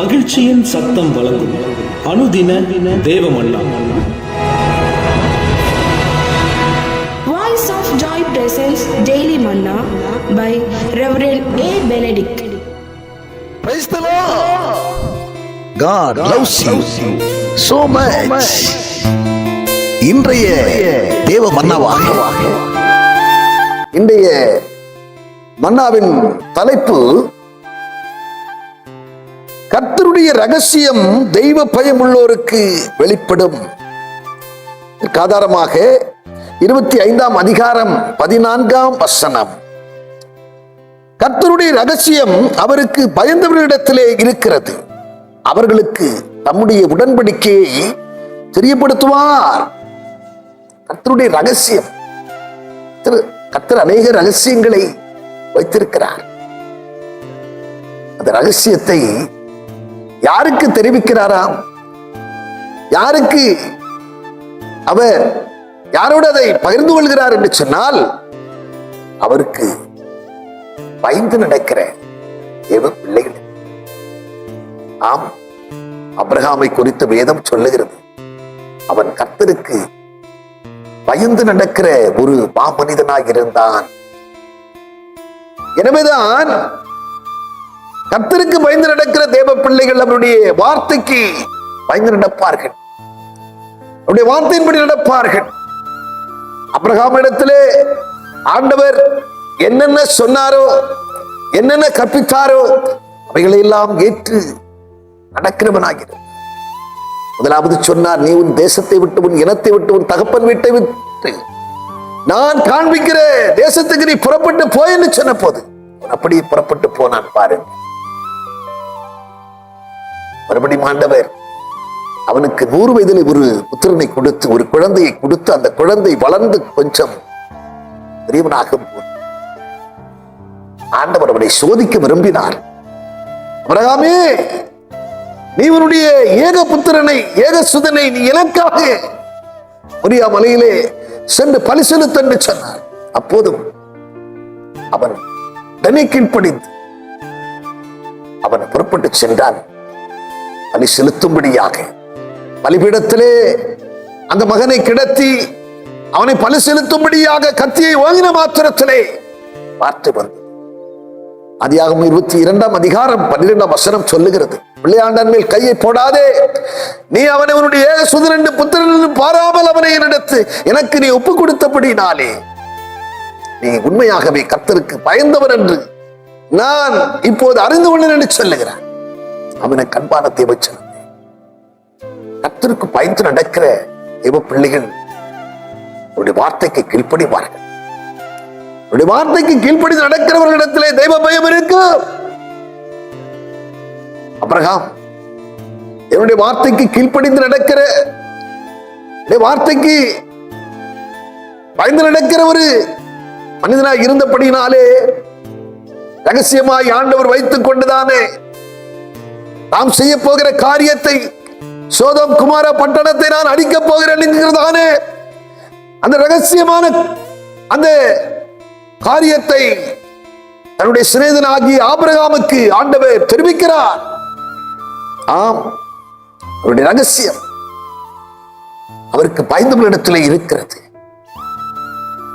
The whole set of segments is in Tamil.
மகிழ்ச்சியின் சத்தம் வழங்கும் அனுதின தேவமன்னா. Voice of Joy presents Daily Manna by Reverend A. Benedict. Praise the Lord. God loves you so much. இன்றைய தேவ மன்னாவாக இன்றைய மன்னாவின் தலைப்பு கர்த்தருடைய ரகசியம் தெய்வ பயம் உள்ளோருக்கு வெளிப்படும். ஆதாரமாக 25ஆம் அதிகாரம் 14ஆம் வசனம். கர்த்தருடைய ரகசியம் அவருக்கு பயந்தவர்களிடத்திலே இருக்கிறது, அவர்களுக்கு தம்முடைய உடன்படிக்கையை தெரியப்படுத்துவார். கர்த்தருடைய ரகசியம், கர்த்தர் அநேக ரகசியங்களை வைத்திருக்கிறார். அந்த ரகசியத்தை யாருக்கு தெரிவிக்கிறாராம்? யாருக்கு அவர் யாரோடு அதை பகிர்ந்து கொள்கிறார் என்று சொன்னால், அவருக்கு பயந்து நடக்கிற தேவ பிள்ளைகள். ஆம், அபிரகாமை குறித்த வேதம் சொல்லுகிறது, அவன் கர்த்தருக்கு பயந்து நடக்கிற ஒரு மாமனிதனாக இருந்தான். எனவேதான் கர்த்தருக்கு பயந்து நடக்கிற தேவ பிள்ளைகள் அவருடைய வார்த்தைக்கு பயந்து நடப்பார்கள், அவருடைய வார்த்தையின்படி நடப்பார்கள். அபிரகாமிடத்திலே ஆண்டவர் என்னென்ன சொன்னாரோ, என்னென்ன கற்பித்தாரோ, அவைகளை எல்லாம் ஏற்று நடக்கிறவனாகிறது. முதலாவது சொன்னார், நீ உன் தேசத்தை விட்டு, உன் இனத்தை விட்டு, உன் தகப்பன் வீட்டை விட்டு நான் காண்பிக்கிற தேசத்துக்கு நீ புறப்பட்டு போய் என்று சொன்ன போது அப்படியே புறப்பட்டு போனான். பாருங்க, மறுபடியும் ஆண்டவர் அவனுக்கு 100 வயதில் ஒரு புத்திரனை கொடுத்து, ஒரு குழந்தையை கொடுத்து, அந்த குழந்தை வளர்ந்து கொஞ்சம் பெரியவனாக ஆண்டவர் அவனை சோதிக்க விரும்பினார். அபிரகாமே, நீ உன்னுடைய ஏக புத்திரனை, ஏக சுதனை நீ எனக்காக மொரியா மலையிலே சென்று பலி செலுத்த என்று சொன்னார். அப்போதும் அவன் கீழ்ப்படிந்து அவன் புறப்பட்டு சென்றான் பலி செலுத்தும்படியாக. பலிபீடத்திலே அந்த மகனை கிடத்தி அவனை பலி செலுத்தும்படியாக கத்தியை வாங்கின மாத்திரத்திலே வார்த்தை வந்தது. ஆதியாகமம் 22ஆம் அதிகாரம் 12ஆம் வசனம் சொல்லுகிறது, பிள்ளையாண்டன் மேல் கையை போடாதே, நீ அவனை உன்னுடைய ஏக சுதன் புத்திரன் பாராமல் அவனை என்னிடத்து எனக்கு நீ ஒப்பு கொடுத்தபடினாலே நீ உண்மையாகவே கர்த்தருக்கு பயந்தவர் என்று நான் இப்போது அறிந்து கொள்ளேன் என்று சொல்லுகிறான். அவனை கண்பான தேவச்சனம். கர்த்தருக்கு பயந்து நடக்கிற தேவ பிள்ளைகள் அவருடைய வார்த்தைக்கு கீழ்ப்படிவார்கள். அவருடைய வார்த்தைக்கு கீழ்ப்படி நடக்கிறவர்களிடத்திலே தெய்வ பயம் இருக்கு. அபிரகாம் என்னுடைய வார்த்தைக்கு கீழ்ப்படிந்து நடக்கிற, வார்த்தைக்கு பயந்து நடக்கிற ஒரு மனிதனாக இருந்தபடினாலே ரகசியமாய் ஆண்டவர் வைத்துக் கொண்டுதானே நாம் செய்ய போகிற காரியத்தை, சோதோம் குமார பட்டணத்தை நான் அழிக்கப் போகிறேன் என்கிறதானே அந்த ரகசியமான அந்த காரியத்தை தன்னுடைய சிநேகிதனாகிய ஆபிரகாமுக்கு ஆண்டவர் தெரிவிக்கிறார். ஆம், அவருடைய ரகசியம் அவருக்கு பயந்தவர்களிடத்திலே இருக்கிறது.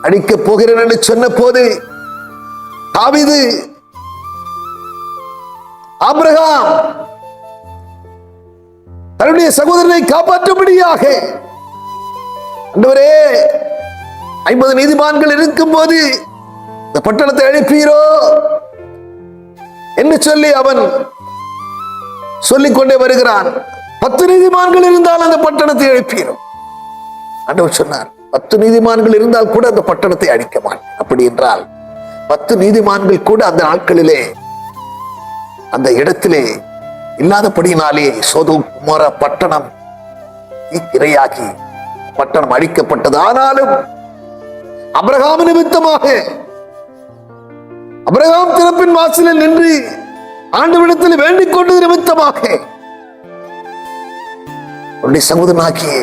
அழிக்கப் போகிறேன் என்று சொன்ன போது தாவீது, ஆபிரகாம் தன்னுடைய சகோதரனை காப்பாற்றும்படியாக, ஆண்டவரே 50 நீதிமான்கள் இருக்கும் போது இந்த பட்டணத்தை அழிப்பீரோ என்று சொல்லி அவன் சொல்லிக் கொண்டே வருகிறான். 10 நீதிமான்கள் இருந்தால் அந்த பட்டணத்தை அழிப்பீரோ. ஆண்டவர் சொன்னார், 10 நீதிமான்கள் இருந்தால் கூட அந்த பட்டணத்தை அழிக்க மாட்டேன். அப்படி என்றால் 10 நீதிமான்கள் கூட அந்த நாட்களிலே அந்த இடத்திலே இல்லாதபடியினாலே சோதோம் குமார பட்டணம் இரையாகி பட்டணம் அழிக்கப்பட்டது. ஆனாலும் அபிரகாம் நிமித்தமாக, அபிரகாம் திறப்பின் வாசலில் நின்று ஆண்டவரிடத்தில் வேண்டிக் கொண்டது நிமித்தமாக அவருடைய சகோதரனாகிய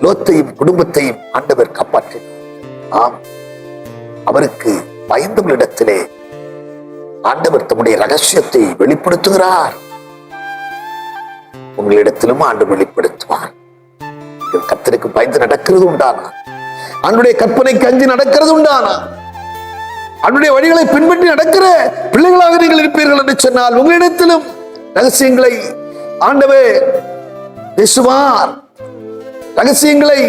லோத்தையும் குடும்பத்தையும் ஆண்டவர் காப்பாற்றினார். ஆம், அவருக்கு பயந்தவர்களிடத்திலே ஆண்டவர் தம்முடைய ரகசியத்தை வெளிப்படுத்துகிறார். உங்களிடத்திலும் ஆண்டு வெளிப்படுத்துவார். கர்த்தருக்கு பயந்து நடக்கிறது உண்டானா, ஆண்டுடைய கற்பனைக்கு அஞ்சி நடக்கிறது உண்டானா, அவனுடைய வழிகளை பின்பற்றி நடக்கிற பிள்ளைகளாக நீங்கள் இருப்பீர்கள் என்று சொன்னால் உங்களிடத்திலும் ரகசியங்களை ஆண்டவே பேசுவார். ரகசியங்களை,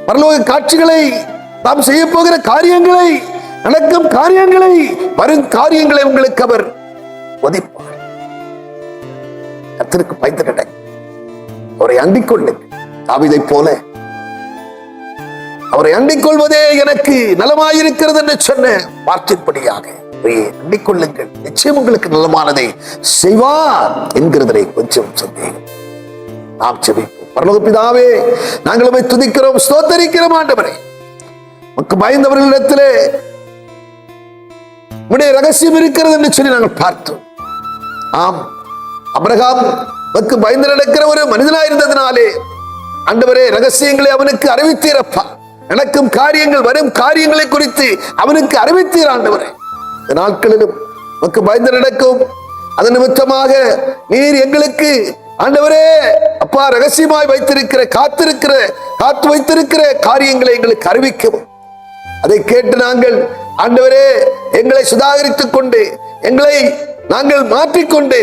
பரலோக காட்சிகளை, நாம் செய்ய போகிற காரியங்களை, நடக்கும் காரியங்களை, வரும் காரியங்களை உங்களுக்கு அவர் ஒதிப்பார். கர்த்தருக்கு பயந்து நட, அவரை அண்டிக் கொள்ளுங்கள். தாவீதை போல அவரை அண்டிக் கொள்வதே எனக்கு நலமாயிருக்கிறது என்று சொன்ன வார்த்தைப்படியாக அண்டிக் கொள்ளுங்கள். நிச்சயம் உங்களுக்கு நலமானதை செய்வார் என்கிறதை கொஞ்சம் சந்தேகம். நாம் ஜெபிப்போம். பரலோக பிதாவே, நாங்கள் உம்மை துதிக்கிறோம், ஸ்தோத்தரிக்கிறோம். ஆண்டவரே, உமக்கு பயந்தவர்களிடத்திலே உம்முடைய ரகசியம் இருக்கிறது என்று சொல்லி நாங்கள் பார்த்தோம். ஆம், ஆபிரகாம் உமக்கு பயந்து நடக்கிற ஒரு மனிதனாயிருந்ததினாலே ஆண்டவரே ரகசியங்களை அவனுக்கு அறிவித்தீரப்பா. நடக்கும் காரியங்கள், வரும் காரியங்களை குறித்து அவனுக்கு அறிவித்தீர் ஆண்டவரே. இந்த நாட்களிலும் உமக்கு பயந்து நடக்கும் அதன் நிமித்தமாக நீர் எங்களுக்கு ஆண்டவரே அப்பா ரகசியமாய் வைத்திருக்கிற காத்து வைத்திருக்கிற காரியங்களை எங்களுக்கு அறிவிக்கவும், அதை கேட்டு நாங்கள் ஆண்டவரே எங்களை சுதாகரித்துக் கொண்டு எங்களை நாங்கள் மாற்றிக்கொண்டு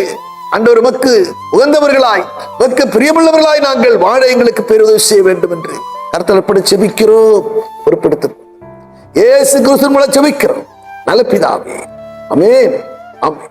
ஆண்டவர் உமக்கு உகந்தவர்களாய், உமக்கு பிரியமுள்ளவர்களாய் நாங்கள் வாழ எங்களுக்கு பெருதவி செய்ய வேண்டும் என்று கர்த்தர்ப்படி செபிக்கிறோம். பொறுப்படுத்த இயேசு கிறிஸ்து மூலம் செபிக்கிறோம் நல்ல பிதாவே. ஆமென், ஆமென்.